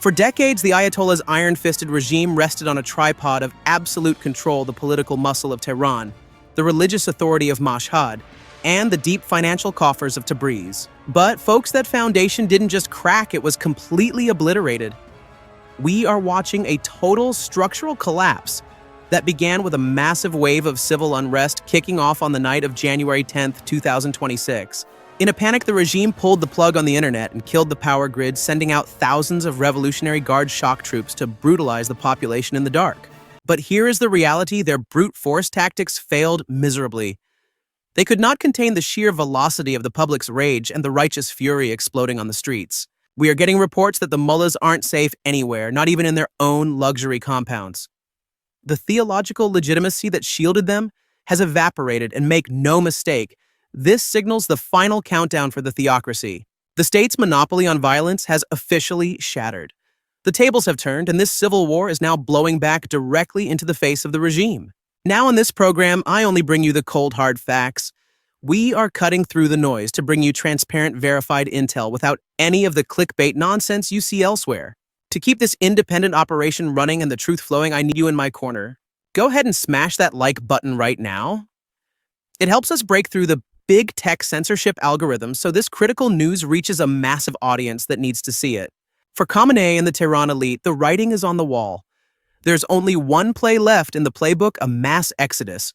For decades, the Ayatollah's iron-fisted regime rested on a tripod of absolute control, the political muscle of Tehran, the religious authority of Mashhad, and the deep financial coffers of Tabriz. But folks, that foundation didn't just crack, it was completely obliterated. We are watching a total structural collapse that began with a massive wave of civil unrest kicking off on the night of January 10th, 2026. In a panic, the regime pulled the plug on the internet and killed the power grid, sending out thousands of Revolutionary Guard shock troops to brutalize the population in the dark. But here is the reality: their brute force tactics failed miserably. They could not contain the sheer velocity of the public's rage and the righteous fury exploding on the streets. We are getting reports that the mullahs aren't safe anywhere, not even in their own luxury compounds. The theological legitimacy that shielded them has evaporated, and make no mistake, this signals the final countdown for the theocracy. The state's monopoly on violence has officially shattered. The tables have turned, and this civil war is now blowing back directly into the face of the regime. Now in this program, I only bring you the cold, hard facts. We are cutting through the noise to bring you transparent, verified intel without any of the clickbait nonsense you see elsewhere. To keep this independent operation running and the truth flowing, I need you in my corner. Go ahead and smash that like button right now. It helps us break through the big tech censorship algorithms so this critical news reaches a massive audience that needs to see it. For Khamenei and the Tehran elite, the writing is on the wall. There's only one play left in the playbook: a mass exodus.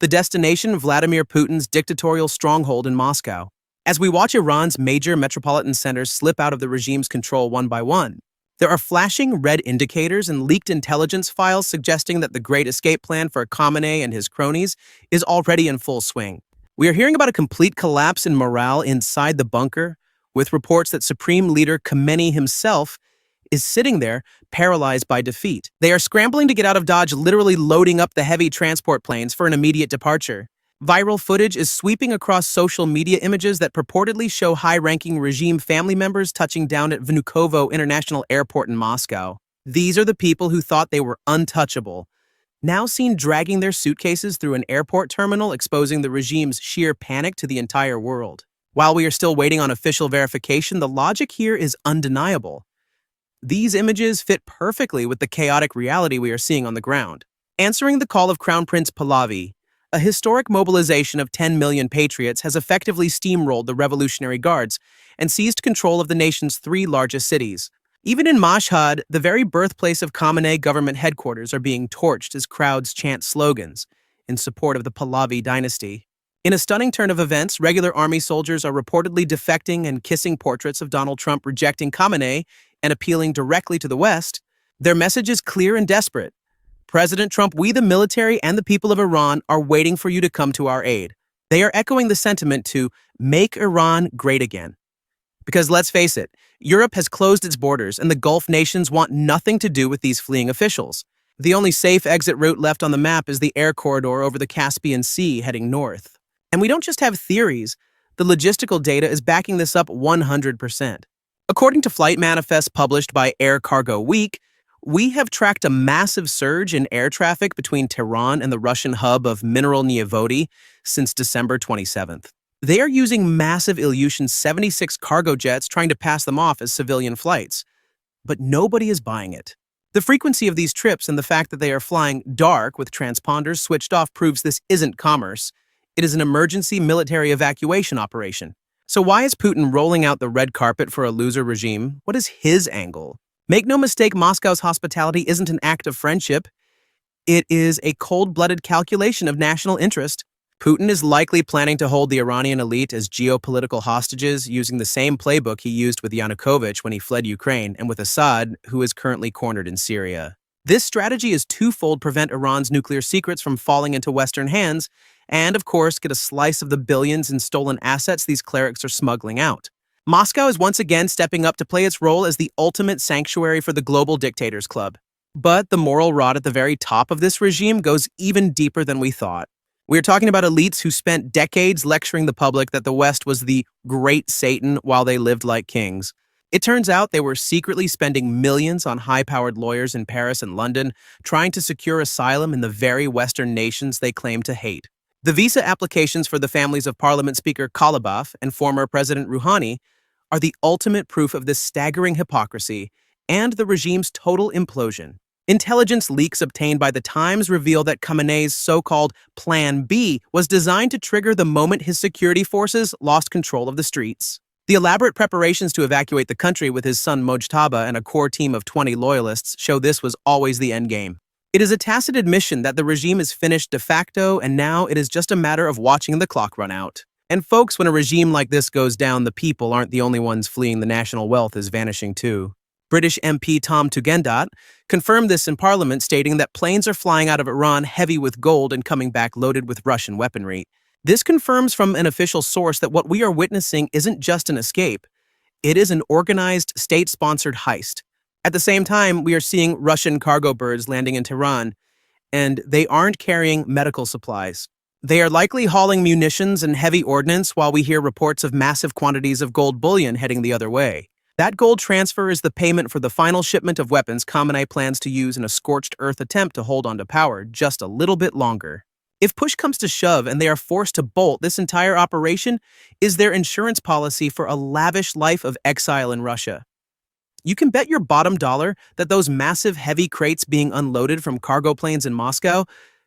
The destination: Vladimir Putin's dictatorial stronghold in Moscow. As we watch Iran's major metropolitan centers slip out of the regime's control one by one, there are flashing red indicators and leaked intelligence files suggesting that the Great Escape plan for Khamenei and his cronies is already in full swing. We are hearing about a complete collapse in morale inside the bunker, with reports that Supreme Leader Khamenei himself is sitting there, paralyzed by defeat. They are scrambling to get out of Dodge, literally loading up the heavy transport planes for an immediate departure. Viral footage is sweeping across social media, images that purportedly show high-ranking regime family members touching down at Vnukovo International Airport in Moscow. These are the people who thought they were untouchable, now seen dragging their suitcases through an airport terminal, exposing the regime's sheer panic to the entire world. While we are still waiting on official verification, the logic here is undeniable. These images fit perfectly with the chaotic reality we are seeing on the ground. Answering the call of Crown Prince Pahlavi, a historic mobilization of 10 million patriots has effectively steamrolled the Revolutionary Guards and seized control of the nation's 3 largest cities. Even in Mashhad, the very birthplace of Khamenei government headquarters, are being torched as crowds chant slogans in support of the Pahlavi dynasty. In a stunning turn of events, regular army soldiers are reportedly defecting and kissing portraits of Donald Trump, rejecting Khamenei and appealing directly to the West. Their message is clear and desperate. President Trump, we the military and the people of Iran are waiting for you to come to our aid. They are echoing the sentiment to make Iran great again. Because let's face it, Europe has closed its borders and the Gulf nations want nothing to do with these fleeing officials. The only safe exit route left on the map is the air corridor over the Caspian Sea heading north. And we don't just have theories, the logistical data is backing this up 100%. According to flight manifests published by Air Cargo Week, we have tracked a massive surge in air traffic between Tehran and the Russian hub of Mineral Nievody since December 27th. They are using massive Ilyushin 76 cargo jets, trying to pass them off as civilian flights. But nobody is buying it. The frequency of these trips and the fact that they are flying dark with transponders switched off proves this isn't commerce. It is an emergency military evacuation operation. So why is Putin rolling out the red carpet for a loser regime? What is his angle? Make no mistake, Moscow's hospitality isn't an act of friendship. It is a cold-blooded calculation of national interest. Putin is likely planning to hold the Iranian elite as geopolitical hostages, using the same playbook he used with Yanukovych when he fled Ukraine and with Assad, who is currently cornered in Syria. This strategy is twofold: prevent Iran's nuclear secrets from falling into Western hands, and, of course, get a slice of the billions in stolen assets these clerics are smuggling out. Moscow is once again stepping up to play its role as the ultimate sanctuary for the global dictators club. But the moral rot at the very top of this regime goes even deeper than we thought. We are talking about elites who spent decades lecturing the public that the West was the great Satan while they lived like kings. It turns out they were secretly spending millions on high-powered lawyers in Paris and London, trying to secure asylum in the very Western nations they claim to hate. The visa applications for the families of Parliament Speaker Kalibaf and former President Rouhani are the ultimate proof of this staggering hypocrisy and the regime's total implosion. Intelligence leaks obtained by the Times reveal that Khamenei's so-called Plan B was designed to trigger the moment his security forces lost control of the streets. The elaborate preparations to evacuate the country with his son Mojtaba and a core team of 20 loyalists show this was always the endgame. It is a tacit admission that the regime is finished de facto, and now it is just a matter of watching the clock run out. And folks, when a regime like this goes down, the people aren't the only ones fleeing. The national wealth is vanishing too. British MP Tom Tugendhat confirmed this in Parliament, stating that planes are flying out of Iran heavy with gold and coming back loaded with Russian weaponry. This confirms from an official source that what we are witnessing isn't just an escape. It is an organized, state-sponsored heist. At the same time, we are seeing Russian cargo birds landing in Tehran, and they aren't carrying medical supplies. They are likely hauling munitions and heavy ordnance, while we hear reports of massive quantities of gold bullion heading the other way. That gold transfer is the payment for the final shipment of weapons Khamenei plans to use in a scorched earth attempt to hold onto power just a little bit longer. If push comes to shove and they are forced to bolt, this entire operation is their insurance policy for a lavish life of exile in Russia. You can bet your bottom dollar that those massive heavy crates being unloaded from cargo planes in Moscow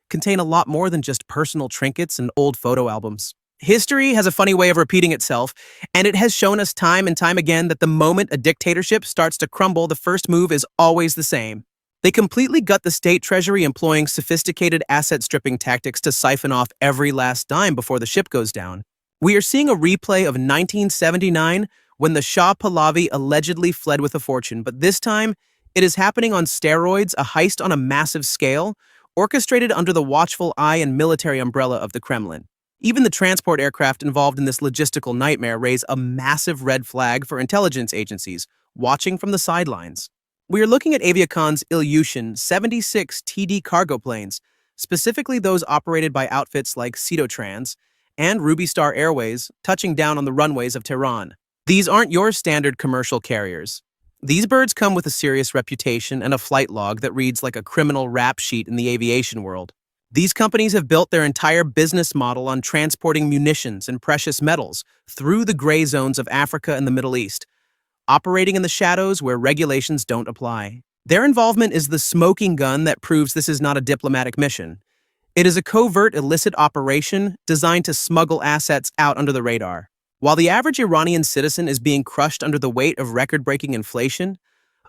contain a lot more than just personal trinkets and old photo albums. History has a funny way of repeating itself, and it has shown us time and time again that the moment a dictatorship starts to crumble, the first move is always the same. They completely gut the state treasury, employing sophisticated asset-stripping tactics to siphon off every last dime before the ship goes down. We are seeing a replay of 1979 when the Shah Pahlavi allegedly fled with a fortune, but this time it is happening on steroids, a heist on a massive scale, orchestrated under the watchful eye and military umbrella of the Kremlin. Even the transport aircraft involved in this logistical nightmare raise a massive red flag for intelligence agencies watching from the sidelines. We are looking at Aviacon's Ilyushin 76 TD cargo planes, specifically those operated by outfits like Citotrans and Ruby Star Airways, touching down on the runways of Tehran. These aren't your standard commercial carriers. These birds come with a serious reputation and a flight log that reads like a criminal rap sheet in the aviation world. These companies have built their entire business model on transporting munitions and precious metals through the gray zones of Africa and the Middle East, operating in the shadows where regulations don't apply. Their involvement is the smoking gun that proves this is not a diplomatic mission. It is a covert, illicit operation designed to smuggle assets out under the radar. While the average Iranian citizen is being crushed under the weight of record-breaking inflation,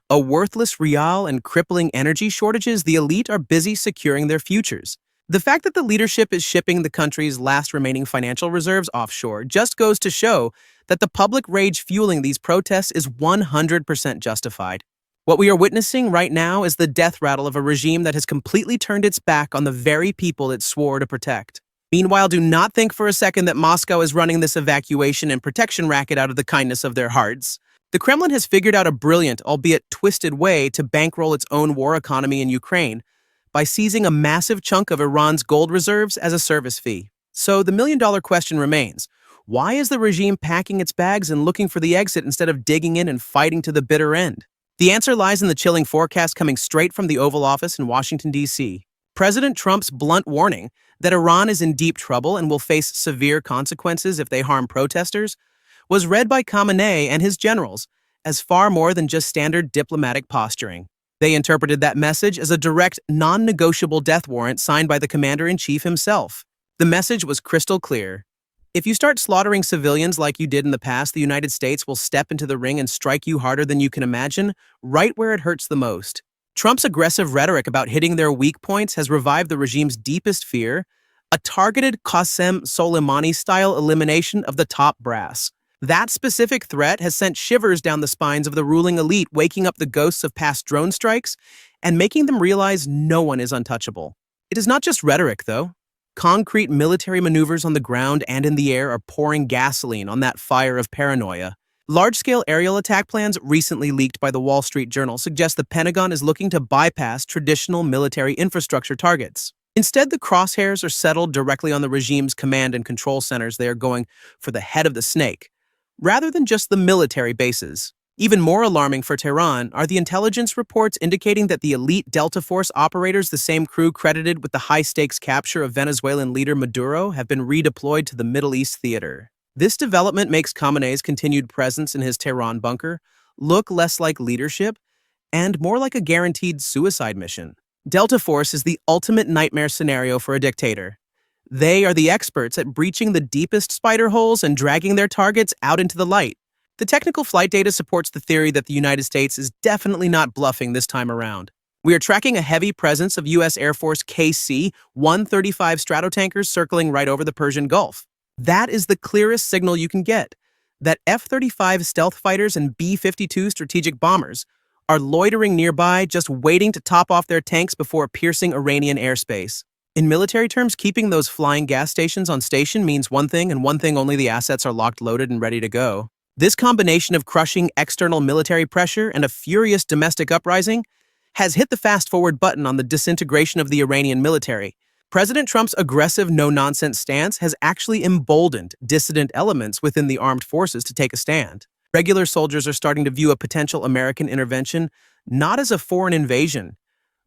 a worthless rial, and crippling energy shortages, the elite are busy securing their futures. The fact that the leadership is shipping the country's last remaining financial reserves offshore just goes to show that the public rage fueling these protests is 100% justified. What we are witnessing right now is the death rattle of a regime that has completely turned its back on the very people it swore to protect. Meanwhile, do not think for a second that Moscow is running this evacuation and protection racket out of the kindness of their hearts. The Kremlin has figured out a brilliant, albeit twisted way to bankroll its own war economy in Ukraine by seizing a massive chunk of Iran's gold reserves as a service fee. So the million-dollar question remains, why is the regime packing its bags and looking for the exit instead of digging in and fighting to the bitter end? The answer lies in the chilling forecast coming straight from the Oval Office in Washington, D.C. President Trump's blunt warning that Iran is in deep trouble and will face severe consequences if they harm protesters was read by Khamenei and his generals as far more than just standard diplomatic posturing. They interpreted that message as a direct, non-negotiable death warrant signed by the commander-in-chief himself. The message was crystal clear. If you start slaughtering civilians like you did in the past, the United States will step into the ring and strike you harder than you can imagine, right where it hurts the most. Trump's aggressive rhetoric about hitting their weak points has revived the regime's deepest fear, a targeted Qasem Soleimani-style elimination of the top brass. That specific threat has sent shivers down the spines of the ruling elite, waking up the ghosts of past drone strikes and making them realize no one is untouchable. It is not just rhetoric, though. Concrete military maneuvers on the ground and in the air are pouring gasoline on that fire of paranoia. Large-scale aerial attack plans recently leaked by the Wall Street Journal suggest the Pentagon is looking to bypass traditional military infrastructure targets. Instead, the crosshairs are settled directly on the regime's command and control centers. They are going for the head of the snake, rather than just the military bases. Even more alarming for Tehran are the intelligence reports indicating that the elite Delta Force operators, the same crew credited with the high-stakes capture of Venezuelan leader Maduro, have been redeployed to the Middle East theater. This development makes Khamenei's continued presence in his Tehran bunker look less like leadership and more like a guaranteed suicide mission. Delta Force is the ultimate nightmare scenario for a dictator. They are the experts at breaching the deepest spider holes and dragging their targets out into the light. The technical flight data supports the theory that the United States is definitely not bluffing this time around. We are tracking a heavy presence of U.S. Air Force KC-135 Stratotankers circling right over the Persian Gulf. That is the clearest signal you can get, that F-35 stealth fighters and B-52 strategic bombers are loitering nearby, just waiting to top off their tanks before piercing Iranian airspace. In military terms, keeping those flying gas stations on station means one thing and one thing only: the assets are locked, loaded, and ready to go. This combination of crushing external military pressure and a furious domestic uprising has hit the fast-forward button on the disintegration of the Iranian military. President Trump's aggressive, no-nonsense stance has actually emboldened dissident elements within the armed forces to take a stand. Regular soldiers are starting to view a potential American intervention not as a foreign invasion,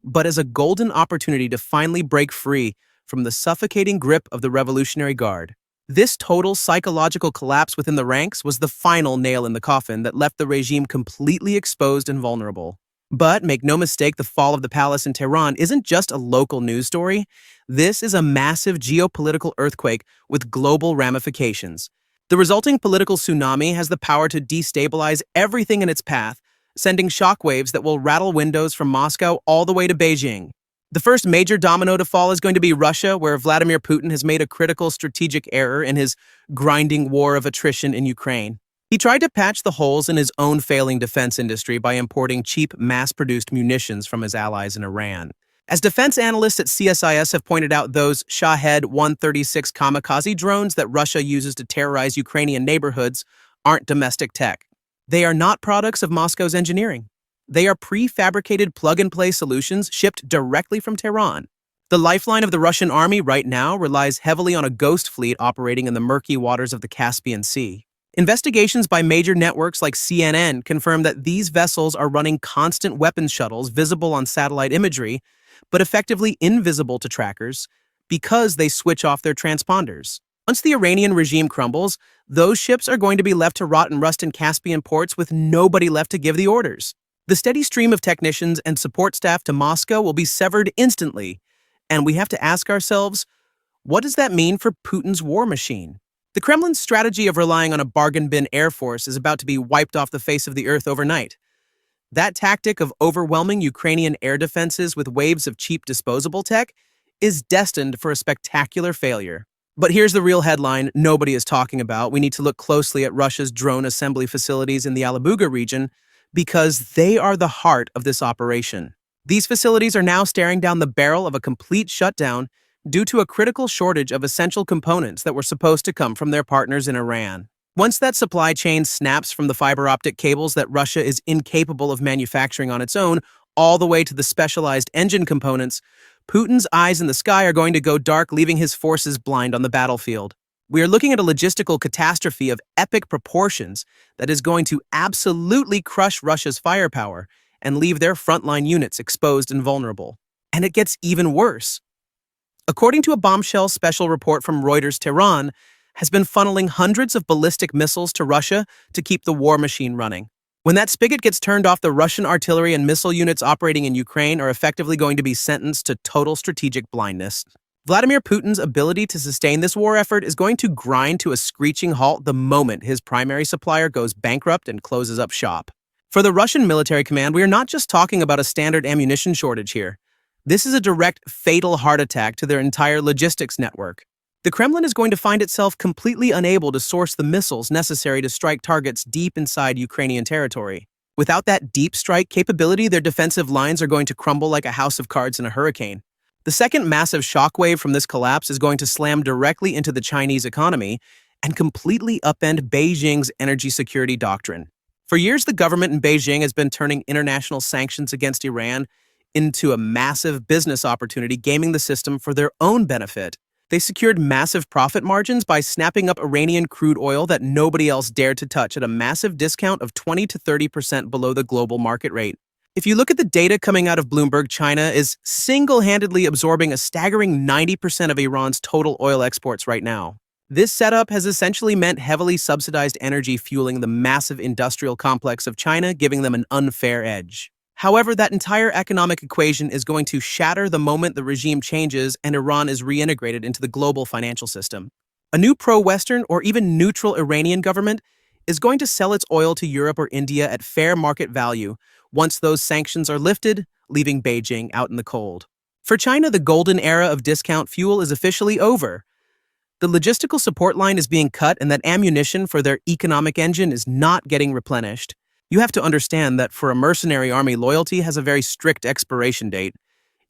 but as a golden opportunity to finally break free from the suffocating grip of the Revolutionary Guard. This total psychological collapse within the ranks was the final nail in the coffin that left the regime completely exposed and vulnerable. But make no mistake, the fall of the palace in Tehran isn't just a local news story. This is a massive geopolitical earthquake with global ramifications. The resulting political tsunami has the power to destabilize everything in its path, sending shockwaves that will rattle windows from Moscow all the way to Beijing. The first major domino to fall is going to be Russia, where Vladimir Putin has made a critical strategic error in his grinding war of attrition in Ukraine. He tried to patch the holes in his own failing defense industry by importing cheap, mass-produced munitions from his allies in Iran. As defense analysts at CSIS have pointed out, those Mashhad 136 kamikaze drones that Russia uses to terrorize Ukrainian neighborhoods aren't domestic tech. They are not products of Moscow's engineering. They are prefabricated plug-and-play solutions shipped directly from Tehran. The lifeline of the Russian army right now relies heavily on a ghost fleet operating in the murky waters of the Caspian Sea. Investigations by major networks like CNN confirm that these vessels are running constant weapons shuttles visible on satellite imagery, but effectively invisible to trackers because they switch off their transponders. Once the Iranian regime crumbles, those ships are going to be left to rot and rust in Caspian ports with nobody left to give the orders. The steady stream of technicians and support staff to Moscow will be severed instantly, and we have to ask ourselves, what does that mean for Putin's war machine? The Kremlin's strategy of relying on a bargain bin air force is about to be wiped off the face of the earth overnight. That tactic of overwhelming Ukrainian air defenses with waves of cheap disposable tech is destined for a spectacular failure. But here's the real headline nobody is talking about. We need to look closely at Russia's drone assembly facilities in the Alabuga region because they are the heart of this operation. These facilities are now staring down the barrel of a complete shutdown due to a critical shortage of essential components that were supposed to come from their partners in Iran. Once that supply chain snaps from the fiber optic cables that Russia is incapable of manufacturing on its own, all the way to the specialized engine components, Putin's eyes in the sky are going to go dark, leaving his forces blind on the battlefield. We are looking at a logistical catastrophe of epic proportions that is going to absolutely crush Russia's firepower and leave their frontline units exposed and vulnerable. And it gets even worse. According to a bombshell special report from Reuters, Tehran has been funneling hundreds of ballistic missiles to Russia to keep the war machine running. When that spigot gets turned off, the Russian artillery and missile units operating in Ukraine are effectively going to be sentenced to total strategic blindness. Vladimir Putin's ability to sustain this war effort is going to grind to a screeching halt the moment his primary supplier goes bankrupt and closes up shop. For the Russian military command, we are not just talking about a standard ammunition shortage here. This is a direct, fatal heart attack to their entire logistics network. The Kremlin is going to find itself completely unable to source the missiles necessary to strike targets deep inside Ukrainian territory. Without that deep strike capability, their defensive lines are going to crumble like a house of cards in a hurricane. The second massive shockwave from this collapse is going to slam directly into the Chinese economy and completely upend Beijing's energy security doctrine. For years, the government in Beijing has been turning international sanctions against Iran into a massive business opportunity, gaming the system for their own benefit. They secured massive profit margins by snapping up Iranian crude oil that nobody else dared to touch at a massive discount of 20 to 30% below the global market rate. If you look at the data coming out of Bloomberg, China is single-handedly absorbing a staggering 90% of Iran's total oil exports right now. This setup has essentially meant heavily subsidized energy fueling the massive industrial complex of China, giving them an unfair edge. However, that entire economic equation is going to shatter the moment the regime changes and Iran is reintegrated into the global financial system. A new pro-Western or even neutral Iranian government is going to sell its oil to Europe or India at fair market value once those sanctions are lifted, leaving Beijing out in the cold. For China, the golden era of discount fuel is officially over. The logistical support line is being cut and that ammunition for their economic engine is not getting replenished. You have to understand that for a mercenary army, loyalty has a very strict expiration date.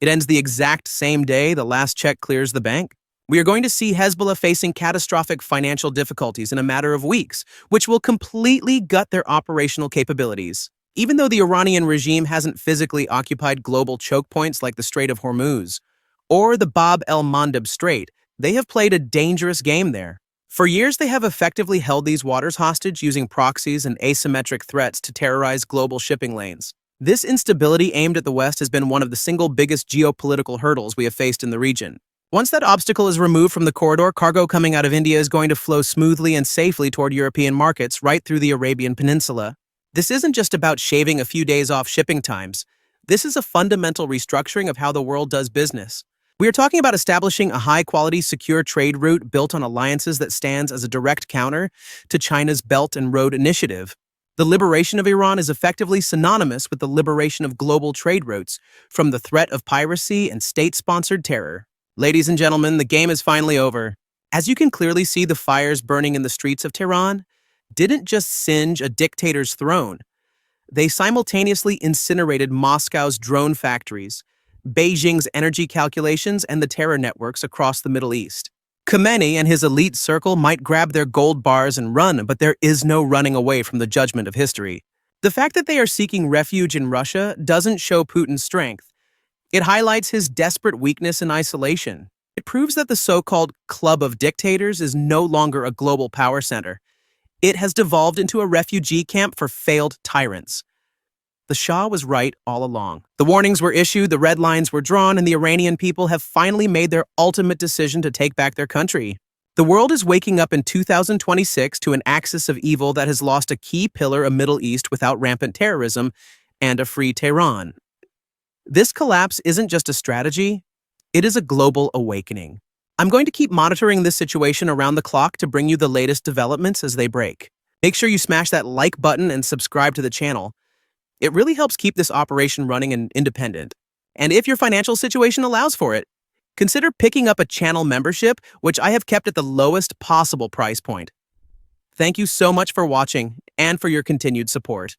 It ends the exact same day the last check clears the bank. We are going to see Hezbollah facing catastrophic financial difficulties in a matter of weeks, which will completely gut their operational capabilities. Even though the Iranian regime hasn't physically occupied global choke points like the Strait of Hormuz or the Bab el-Mandeb Strait, they have played a dangerous game there. For years, they have effectively held these waters hostage using proxies and asymmetric threats to terrorize global shipping lanes. This instability aimed at the West has been one of the single biggest geopolitical hurdles we have faced in the region. Once that obstacle is removed from the corridor, cargo coming out of India is going to flow smoothly and safely toward European markets right through the Arabian Peninsula. This isn't just about shaving a few days off shipping times. This is a fundamental restructuring of how the world does business. We are talking about establishing a high-quality, secure trade route built on alliances that stands as a direct counter to China's Belt and Road Initiative. The liberation of Iran is effectively synonymous with the liberation of global trade routes from the threat of piracy and state-sponsored terror. Ladies and gentlemen, the game is finally over. As you can clearly see, the fires burning in the streets of Tehran didn't just singe a dictator's throne. They simultaneously incinerated Moscow's drone factories, Beijing's energy calculations, and the terror networks across the Middle East. Khamenei and his elite circle might grab their gold bars and run, but there is no running away from the judgment of history. The fact that they are seeking refuge in Russia doesn't show Putin's strength. It highlights his desperate weakness and isolation. It proves that the so-called Club of Dictators is no longer a global power center. It has devolved into a refugee camp for failed tyrants. The Shah was right all along. The warnings were issued, the red lines were drawn, and the Iranian people have finally made their ultimate decision to take back their country. The world is waking up in 2026 to an axis of evil that has lost a key pillar of Middle East without rampant terrorism and a free Tehran. This collapse isn't just a strategy, it is a global awakening. I'm going to keep monitoring this situation around the clock to bring you the latest developments as they break. Make sure you smash that like button and subscribe to the channel. It really helps keep this operation running and independent. And if your financial situation allows for it, consider picking up a channel membership, which I have kept at the lowest possible price point. Thank you so much for watching and for your continued support.